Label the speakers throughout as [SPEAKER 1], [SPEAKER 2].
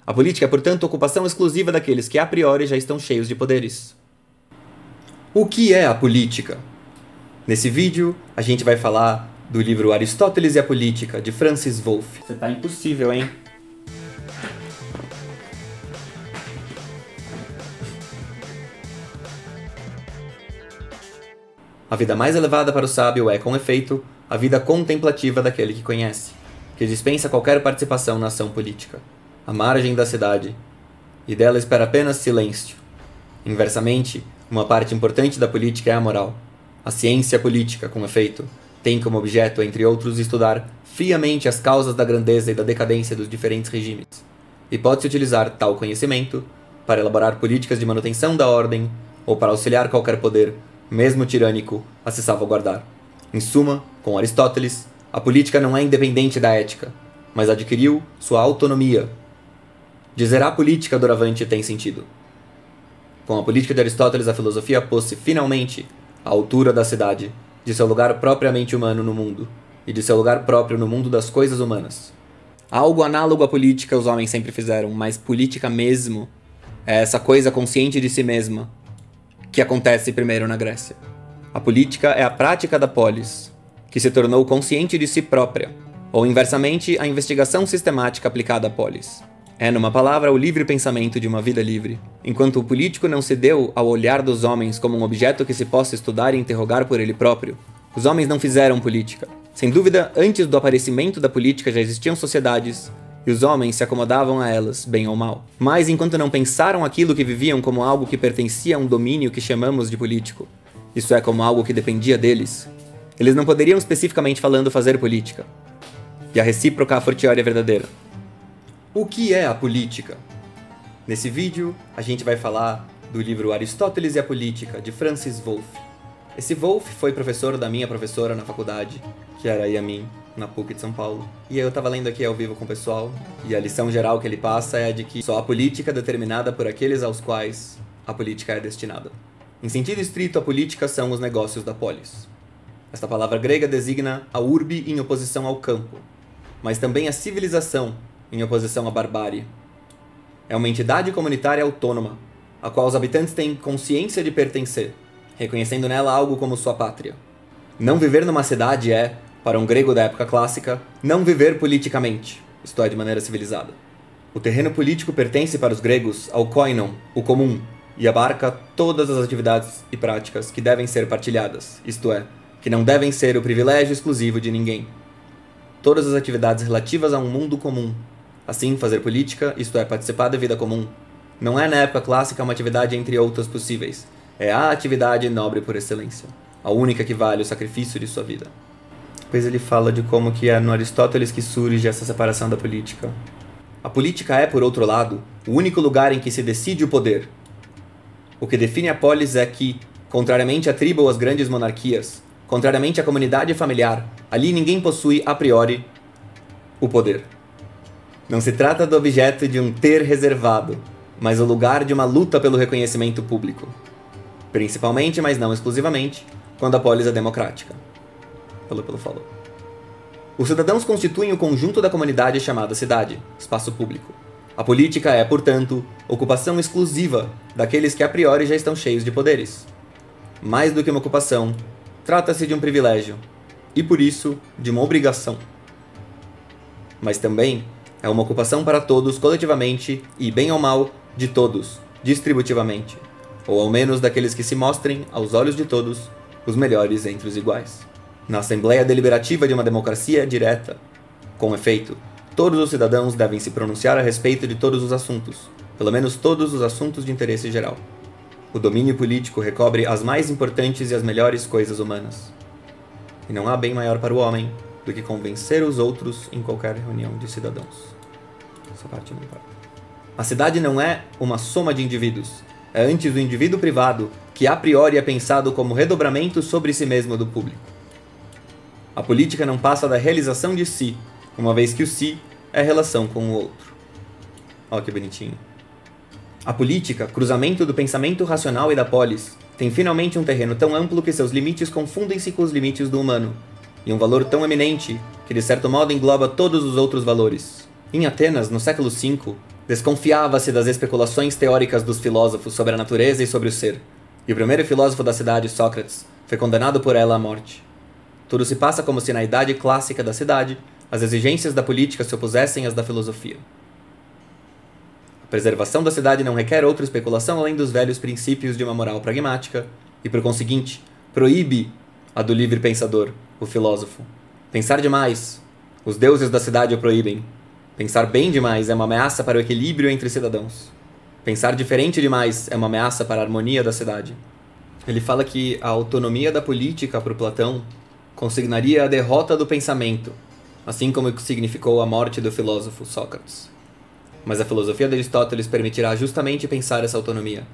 [SPEAKER 1] A política é, portanto, ocupação exclusiva daqueles que a priori já estão cheios de poderes. O que é a política? Nesse vídeo, a gente vai falar do livro Aristóteles e a Política, de Francis Wolff. Você tá impossível, hein? A vida mais elevada para o sábio é, com efeito, a vida contemplativa daquele que conhece, que dispensa qualquer participação na ação política, à margem da cidade, e dela espera apenas silêncio. Inversamente, uma parte importante da política é a moral. A ciência política, com efeito, tem como objeto, entre outros, estudar friamente as causas da grandeza e da decadência dos diferentes regimes, e pode-se utilizar tal conhecimento para elaborar políticas de manutenção da ordem ou para auxiliar qualquer poder, mesmo tirânico, a se salvaguardar. Em suma, com Aristóteles, a política não é independente da ética, mas adquiriu sua autonomia. Dizer a política doravante tem sentido. Com a política de Aristóteles, a filosofia pôs-se finalmente à altura da cidade, de seu lugar propriamente humano no mundo, e de seu lugar próprio no mundo das coisas humanas. Algo análogo à política os homens sempre fizeram, mas política mesmo é essa coisa consciente de si mesma, que acontece primeiro na Grécia. A política é a prática da polis, que se tornou consciente de si própria, ou inversamente, a investigação sistemática aplicada à polis. É, numa palavra, o livre pensamento de uma vida livre. Enquanto o político não se deu ao olhar dos homens como um objeto que se possa estudar e interrogar por ele próprio, os homens não fizeram política. Sem dúvida, antes do aparecimento da política já existiam sociedades, e os homens se acomodavam a elas, bem ou mal. Mas enquanto não pensaram aquilo que viviam como algo que pertencia a um domínio que chamamos de político, isso é, como algo que dependia deles, eles não poderiam especificamente falando fazer política. E a recíproca a fortiori é verdadeira. O que é a política? Nesse vídeo, a gente vai falar do livro Aristóteles e a Política, de Francis Wolff. Esse Wolff foi professor da minha professora na faculdade, que era a Yamin, na PUC de São Paulo. E eu tava lendo aqui ao vivo com o pessoal, e a lição geral que ele passa é de que só a política é determinada por aqueles aos quais a política é destinada. Em sentido estrito, a política são os negócios da polis. Esta palavra grega designa a urbe em oposição ao campo, mas também a civilização em oposição à barbárie. É uma entidade comunitária autônoma, a qual os habitantes têm consciência de pertencer, reconhecendo nela algo como sua pátria. Não viver numa cidade é, para um grego da época clássica, não viver politicamente, isto é, de maneira civilizada. O terreno político pertence para os gregos ao koinon, o comum, e abarca todas as atividades e práticas que devem ser partilhadas, isto é, que não devem ser o privilégio exclusivo de ninguém. Todas as atividades relativas a um mundo comum. Assim, fazer política, isto é, participar da vida comum, não é na época clássica uma atividade entre outras possíveis, é a atividade nobre por excelência, a única que vale o sacrifício de sua vida. Depois ele fala de como que é no Aristóteles que surge essa separação da política. A política é, por outro lado, o único lugar em que se decide o poder. O que define a polis é que, contrariamente à tribo ou às grandes monarquias, contrariamente à comunidade familiar, ali ninguém possui, a priori, o poder. Não se trata do objeto de um ter reservado, mas o lugar de uma luta pelo reconhecimento público. Principalmente, mas não exclusivamente, quando a polis é democrática. Falou. Os cidadãos constituem o conjunto da comunidade chamada cidade, espaço público. A política é, portanto, ocupação exclusiva daqueles que a priori já estão cheios de poderes. Mais do que uma ocupação, trata-se de um privilégio, e por isso, de uma obrigação. Mas também é uma ocupação para todos coletivamente e, bem ou mal, de todos, distributivamente, ou ao menos daqueles que se mostrem, aos olhos de todos, os melhores entre os iguais. Na Assembleia Deliberativa de uma democracia direta, com efeito, todos os cidadãos devem se pronunciar a respeito de todos os assuntos, pelo menos todos os assuntos de interesse geral. O domínio político recobre as mais importantes e as melhores coisas humanas. E não há bem maior para o homem do que convencer os outros em qualquer reunião de cidadãos. Essa parte não importa. A cidade não é uma soma de indivíduos. É antes o indivíduo privado, que a priori é pensado como redobramento sobre si mesmo do público. A política não passa da realização de si, uma vez que o si é relação com o outro. Olha que bonitinho. A política, cruzamento do pensamento racional e da polis, tem finalmente um terreno tão amplo que seus limites confundem-se com os limites do humano, e um valor tão eminente que de certo modo engloba todos os outros valores. Em Atenas, no século V, Desconfiava-se das especulações teóricas dos filósofos sobre a natureza e sobre o ser, e o primeiro filósofo da cidade, Sócrates, foi condenado por ela à morte. Tudo se passa como se na idade clássica da cidade as exigências da política se opusessem às da filosofia. A preservação da cidade não requer outra especulação além dos velhos princípios de uma moral pragmática e, por conseguinte, proíbe a do livre pensador, o filósofo. Pensar demais, os deuses da cidade o proíbem. Pensar bem demais é uma ameaça para o equilíbrio entre cidadãos. Pensar diferente demais é uma ameaça para a harmonia da cidade. Ele fala que a autonomia da política para o Platão consignaria a derrota do pensamento, assim como significou a morte do filósofo Sócrates. Mas a filosofia de Aristóteles permitirá justamente pensar essa autonomia,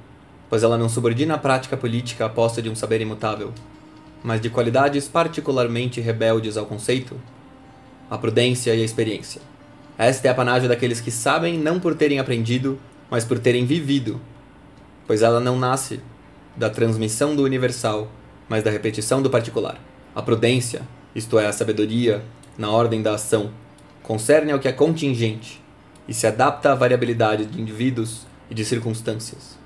[SPEAKER 1] pois ela não subordina a prática política à posse de um saber imutável, mas de qualidades particularmente rebeldes ao conceito, a prudência e a experiência. Esta é a apanágio daqueles que sabem não por terem aprendido, mas por terem vivido, pois ela não nasce da transmissão do universal, mas da repetição do particular. A prudência, isto é, a sabedoria, na ordem da ação, concerne ao que é contingente e se adapta à variabilidade de indivíduos e de circunstâncias.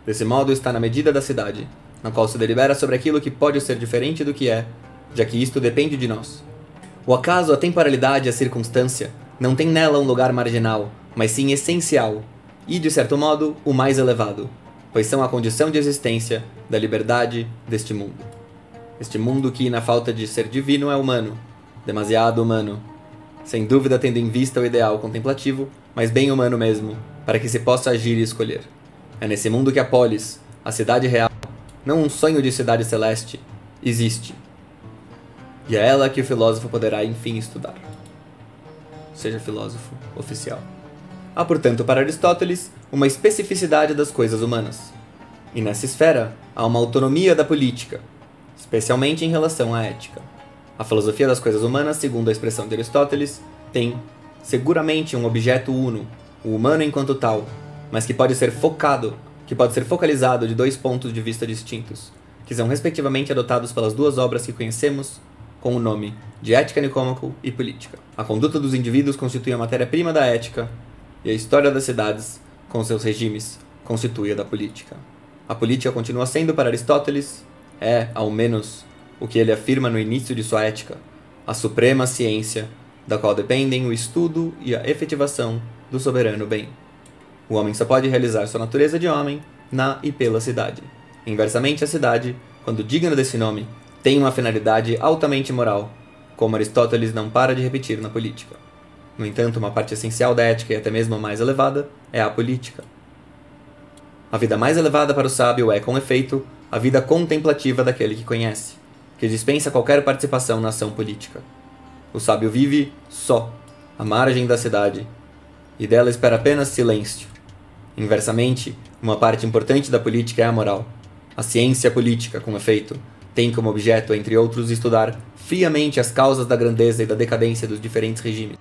[SPEAKER 1] Desse modo está na medida da cidade, na qual se delibera sobre aquilo que pode ser diferente do que é, já que isto depende de nós. O acaso, a temporalidade e a circunstância não tem nela um lugar marginal, mas sim essencial, e, de certo modo, o mais elevado, pois são a condição de existência da liberdade deste mundo. Este mundo que, na falta de ser divino, é humano, demasiado humano, sem dúvida tendo em vista o ideal contemplativo, mas bem humano mesmo, para que se possa agir e escolher. É nesse mundo que a polis, a cidade real, não um sonho de cidade celeste, existe. E é ela que o filósofo poderá enfim estudar. Seja filósofo oficial. Há, portanto, para Aristóteles, uma especificidade das coisas humanas. E nessa esfera, há uma autonomia da política, especialmente em relação à ética. A filosofia das coisas humanas, segundo a expressão de Aristóteles, tem seguramente um objeto uno, o humano enquanto tal, mas que pode ser focalizado de dois pontos de vista distintos, que são respectivamente adotados pelas duas obras que conhecemos com o nome de Ética Nicômaco e Política. A conduta dos indivíduos constitui a matéria-prima da ética, e a história das cidades, com seus regimes, constitui a da política. A política continua sendo para Aristóteles, ao menos, o que ele afirma no início de sua ética, a suprema ciência, da qual dependem o estudo e a efetivação do soberano bem. O homem só pode realizar sua natureza de homem na e pela cidade. Inversamente, a cidade, quando digna desse nome, tem uma finalidade altamente moral, como Aristóteles não para de repetir na política. No entanto, uma parte essencial da ética e até mesmo a mais elevada é a política. A vida mais elevada para o sábio é, com efeito, a vida contemplativa daquele que conhece, que dispensa qualquer participação na ação política. O sábio vive só, à margem da cidade, e dela espera apenas silêncio. Inversamente, uma parte importante da política é a moral. A ciência política, com efeito, tem como objeto, entre outros, estudar friamente as causas da grandeza e da decadência dos diferentes regimes,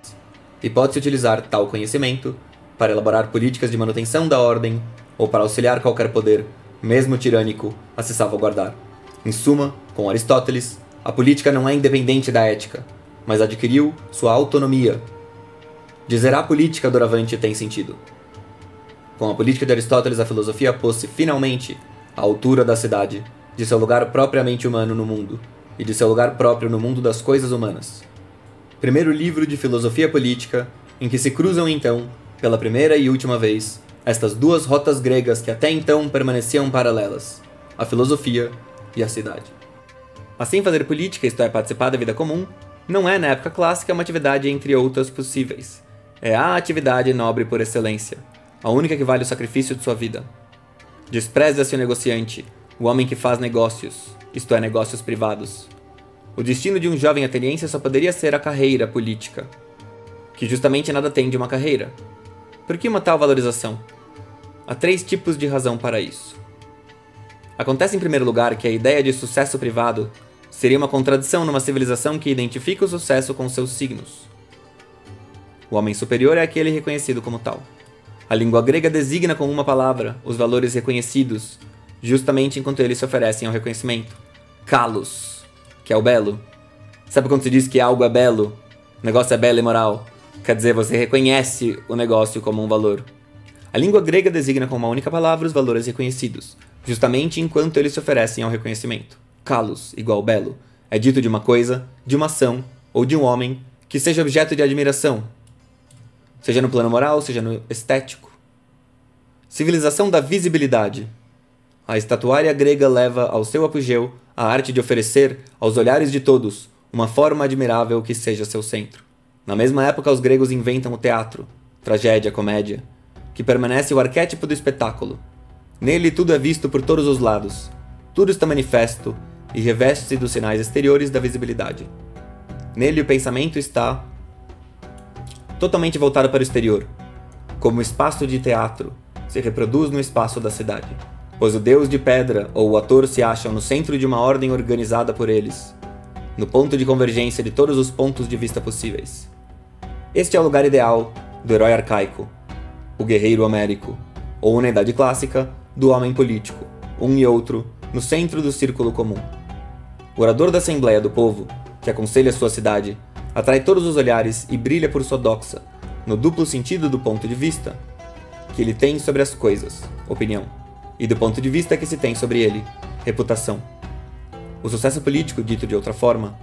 [SPEAKER 1] e pode-se utilizar tal conhecimento para elaborar políticas de manutenção da ordem ou para auxiliar qualquer poder, mesmo tirânico, a se salvaguardar. Em suma, com Aristóteles, a política não é independente da ética, mas adquiriu sua autonomia. Dizer a política doravante tem sentido. Com a política de Aristóteles, a filosofia pôs-se finalmente à altura da cidade, de seu lugar propriamente humano no mundo, e de seu lugar próprio no mundo das coisas humanas. Primeiro livro de filosofia política, em que se cruzam então, pela primeira e última vez, estas duas rotas gregas que até então permaneciam paralelas, a filosofia e a cidade. Assim, fazer política, isto é, participar da vida comum, não é, na época clássica, uma atividade entre outras possíveis. É a atividade nobre por excelência, a única que vale o sacrifício de sua vida. Despreza-se o negociante, o homem que faz negócios, isto é, negócios privados. O destino de um jovem ateniense só poderia ser a carreira política, que justamente nada tem de uma carreira. Por que uma tal valorização? Há 3 tipos de razão para isso. Acontece, em primeiro lugar, que a ideia de sucesso privado seria uma contradição numa civilização que identifica o sucesso com seus signos. O homem superior é aquele reconhecido como tal. A língua grega designa com uma palavra os valores reconhecidos, justamente enquanto eles se oferecem ao reconhecimento. Kalos, que é o belo. Sabe quando se diz que algo é belo? O negócio é belo e moral. Quer dizer, você reconhece o negócio como um valor. A língua grega designa com uma única palavra os valores reconhecidos, justamente enquanto eles se oferecem ao reconhecimento. Kalos, igual belo, é dito de uma coisa, de uma ação ou de um homem que seja objeto de admiração, seja no plano moral, seja no estético. Civilização da visibilidade. A estatuária grega leva ao seu apogeu a arte de oferecer, aos olhares de todos, uma forma admirável que seja seu centro. Na mesma época, os gregos inventam o teatro, tragédia, comédia, que permanece o arquétipo do espetáculo. Nele tudo é visto por todos os lados, tudo está manifesto e reveste-se dos sinais exteriores da visibilidade. Nele o pensamento está totalmente voltado para o exterior, como o espaço de teatro se reproduz no espaço da cidade, pois o deus de pedra ou o ator se acham no centro de uma ordem organizada por eles, no ponto de convergência de todos os pontos de vista possíveis. Este é o lugar ideal do herói arcaico, o guerreiro homérico, ou na Idade Clássica, do homem político, um e outro, no centro do círculo comum. O orador da Assembleia do Povo, que aconselha sua cidade, atrai todos os olhares e brilha por sua doxa, no duplo sentido do ponto de vista que ele tem sobre as coisas, opinião, e do ponto de vista que se tem sobre ele, reputação. O sucesso político, dito de outra forma,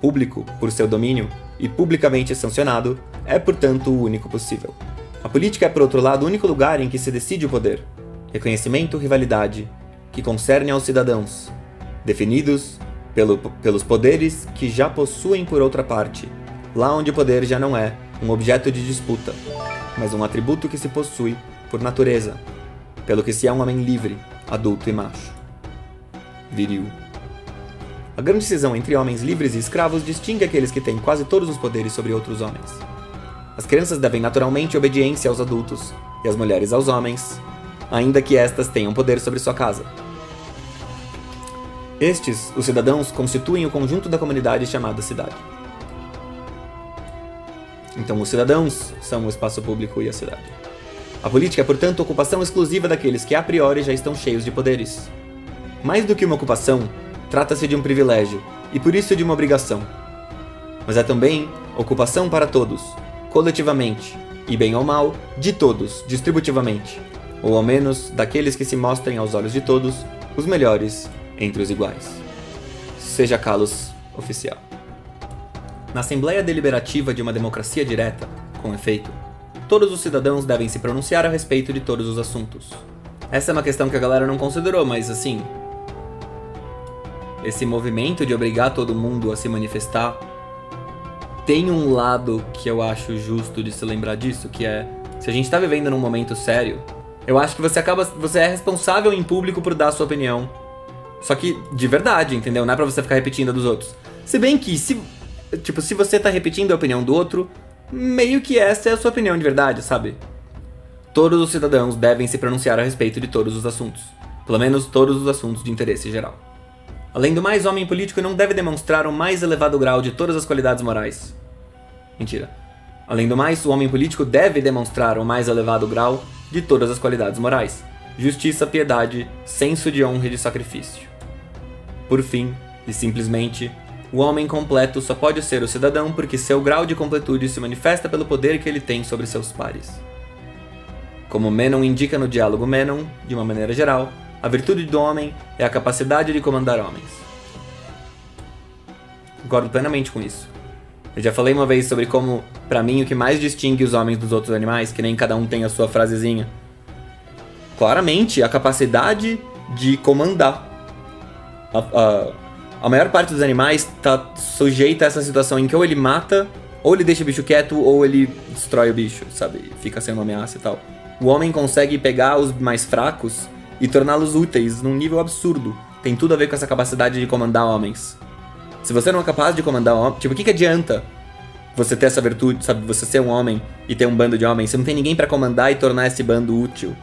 [SPEAKER 1] público por seu domínio e publicamente sancionado, é, portanto, o único possível. A política é, por outro lado, o único lugar em que se decide o poder, reconhecimento, rivalidade, que concerne aos cidadãos, definidos pelos poderes que já possuem por outra parte, lá onde o poder já não é um objeto de disputa, mas um atributo que se possui por natureza, pelo que se é um homem livre, adulto e macho. Viril. A grande cisão entre homens livres e escravos distingue aqueles que têm quase todos os poderes sobre outros homens. As crianças devem naturalmente obediência aos adultos, e as mulheres aos homens, ainda que estas tenham poder sobre sua casa. Estes, os cidadãos, constituem o conjunto da comunidade chamada cidade. Então, os cidadãos são o espaço público e a cidade. A política é, portanto, ocupação exclusiva daqueles que a priori já estão cheios de poderes. Mais do que uma ocupação, trata-se de um privilégio, e por isso de uma obrigação. Mas é também ocupação para todos, coletivamente, e bem ou mal, de todos, distributivamente, ou ao menos daqueles que se mostrem aos olhos de todos os melhores entre os iguais. Seja Kalos oficial. Na Assembleia Deliberativa de uma democracia direta, com efeito, todos os cidadãos devem se pronunciar a respeito de todos os assuntos. Essa é uma questão que a galera não considerou, mas assim, esse movimento de obrigar todo mundo a se manifestar tem um lado que eu acho justo de se lembrar disso, que é, se a gente tá vivendo num momento sério, eu acho que você é responsável em público por dar a sua opinião. Só que de verdade, entendeu? Não é pra você ficar repetindo a dos outros. Se bem que, se você tá repetindo a opinião do outro, meio que essa é a sua opinião de verdade, sabe? Todos os cidadãos devem se pronunciar a respeito de todos os assuntos. Pelo menos todos os assuntos de interesse geral. Além do mais, o homem político não deve demonstrar o mais elevado grau de todas as qualidades morais. Mentira. Além do mais, o homem político deve demonstrar o mais elevado grau de todas as qualidades morais. Justiça, piedade, senso de honra e de sacrifício. Por fim, e simplesmente, o homem completo só pode ser o cidadão porque seu grau de completude se manifesta pelo poder que ele tem sobre seus pares. Como Menon indica no diálogo Menon, de uma maneira geral, a virtude do homem é a capacidade de comandar homens. Concordo plenamente com isso. Eu já falei uma vez sobre como, pra mim, o que mais distingue os homens dos outros animais, que nem cada um tem a sua frasezinha, claramente a capacidade de comandar. A maior parte dos animais está sujeita a essa situação em que ou ele mata, ou ele deixa o bicho quieto, ou ele destrói o bicho, sabe? Fica sem uma ameaça e tal. O homem consegue pegar os mais fracos e torná-los úteis num nível absurdo. Tem tudo a ver com essa capacidade de comandar homens. Se você não é capaz de comandar homens, tipo, o que adianta você ter essa virtude, sabe? Você ser um homem e ter um bando de homens, você não tem ninguém pra comandar e tornar esse bando útil.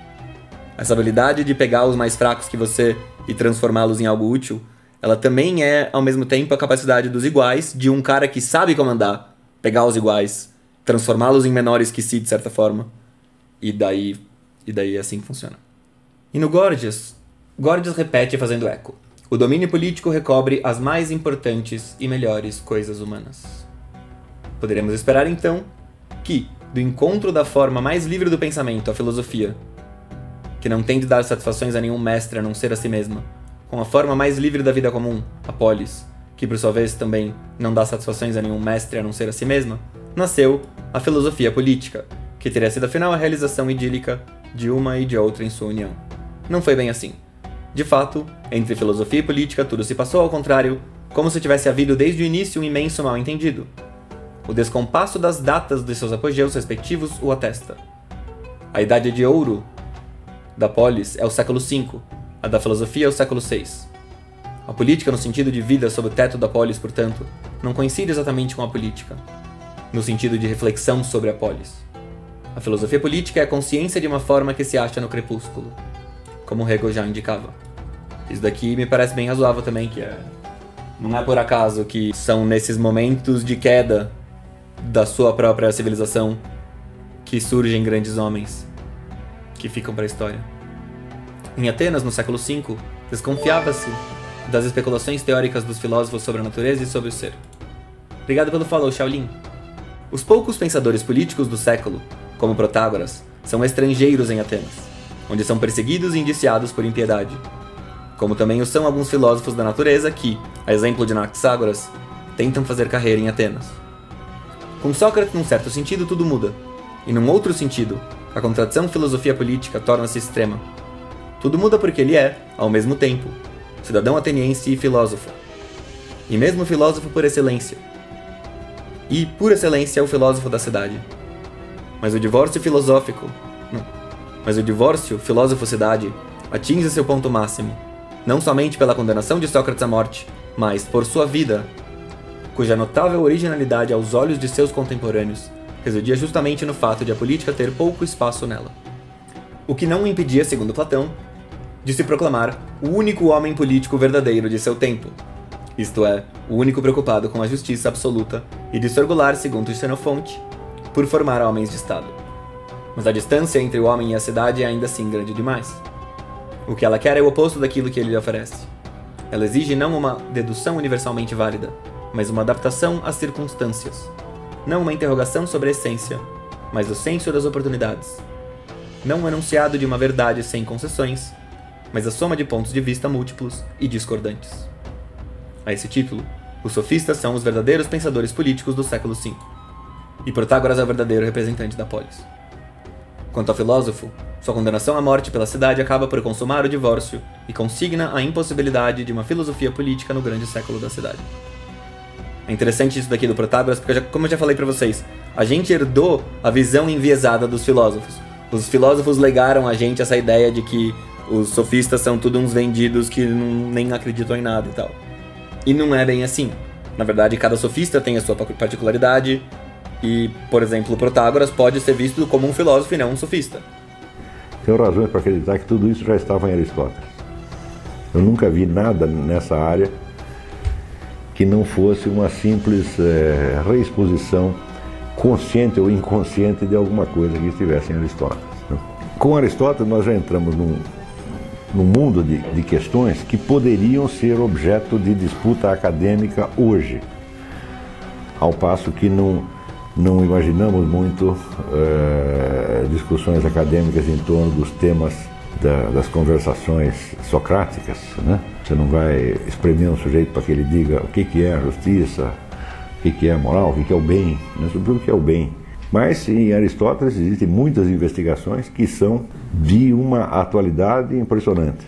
[SPEAKER 1] Essa habilidade de pegar os mais fracos que você e transformá-los em algo útil, ela também é, ao mesmo tempo, a capacidade dos iguais, de um cara que sabe comandar, pegar os iguais, transformá-los em menores que si, de certa forma. E daí é assim que funciona. E no Gorgias repete fazendo eco. O domínio político recobre as mais importantes e melhores coisas humanas. Poderemos esperar, então, que, do encontro da forma mais livre do pensamento, a filosofia, que não tem de dar satisfações a nenhum mestre a não ser a si mesma, com a forma mais livre da vida comum, a polis, que por sua vez também não dá satisfações a nenhum mestre a não ser a si mesma, nasceu a filosofia política, que teria sido afinal a realização idílica de uma e de outra em sua união. Não foi bem assim. De fato, entre filosofia e política tudo se passou ao contrário, como se tivesse havido desde o início um imenso mal-entendido. O descompasso das datas de seus apogeus respectivos o atesta. A idade de ouro da polis é o século V, a da filosofia é o século VI. A política no sentido de vida sob o teto da polis, portanto, não coincide exatamente com a política, no sentido de reflexão sobre a polis. A filosofia política é a consciência de uma forma que se acha no crepúsculo, como Hegel já indicava. Isso daqui me parece bem razoável também, não é por acaso que são nesses momentos de queda da sua própria civilização que surgem grandes homens que ficam para a história. Em Atenas, no século V, desconfiava-se das especulações teóricas dos filósofos sobre a natureza e sobre o ser. Obrigado pelo follow, Shaolin. Os poucos pensadores políticos do século, como Protágoras, são estrangeiros em Atenas, onde são perseguidos e indiciados por impiedade. Como também o são alguns filósofos da natureza que, a exemplo de Anaxágoras, tentam fazer carreira em Atenas. Com Sócrates, num certo sentido, tudo muda, e num outro sentido, a contradição filosofia-política torna-se extrema. Tudo muda porque ele é, ao mesmo tempo, cidadão ateniense e filósofo. E mesmo filósofo por excelência. E, por excelência, é o filósofo da cidade. Mas o divórcio filósofo-cidade atinge seu ponto máximo, não somente pela condenação de Sócrates à morte, mas por sua vida, cuja notável originalidade aos olhos de seus contemporâneos residia justamente no fato de a política ter pouco espaço nela. O que não o impedia, segundo Platão, de se proclamar o único homem político verdadeiro de seu tempo, isto é, o único preocupado com a justiça absoluta e de se orgulhar, segundo Xenofonte, por formar homens de Estado. Mas a distância entre o homem e a cidade é ainda assim grande demais. O que ela quer é o oposto daquilo que ele lhe oferece. Ela exige não uma dedução universalmente válida, mas uma adaptação às circunstâncias. Não uma interrogação sobre a essência, mas o senso das oportunidades. Não um enunciado de uma verdade sem concessões, mas a soma de pontos de vista múltiplos e discordantes. A esse título, os sofistas são os verdadeiros pensadores políticos do século V, e Protágoras é o verdadeiro representante da polis. Quanto ao filósofo, sua condenação à morte pela cidade acaba por consumar o divórcio e consigna a impossibilidade de uma filosofia política no grande século da cidade. É interessante isso daqui do Protágoras, porque, como eu já falei pra vocês, a gente herdou a visão enviesada dos filósofos. Os filósofos legaram a gente essa ideia de que os sofistas são tudo uns vendidos que nem acreditam em nada e tal. E não é bem assim. Na verdade, cada sofista tem a sua particularidade e, por exemplo, o Protágoras pode ser visto como um filósofo e não um sofista.
[SPEAKER 2] Tenho razões para acreditar que tudo isso já estava em Aristóteles. Eu nunca vi nada nessa área que não fosse uma simples reexposição consciente ou inconsciente de alguma coisa que estivesse em Aristóteles. Com Aristóteles nós já entramos num mundo de questões que poderiam ser objeto de disputa acadêmica hoje, ao passo que não imaginamos muito discussões acadêmicas em torno dos temas das conversações socráticas, né? Você não vai espremer um sujeito para que ele diga o que é a justiça, o que é a moral, o que é o bem, né? Sobre o que é o bem. Mas em Aristóteles existem muitas investigações que são de uma atualidade impressionante.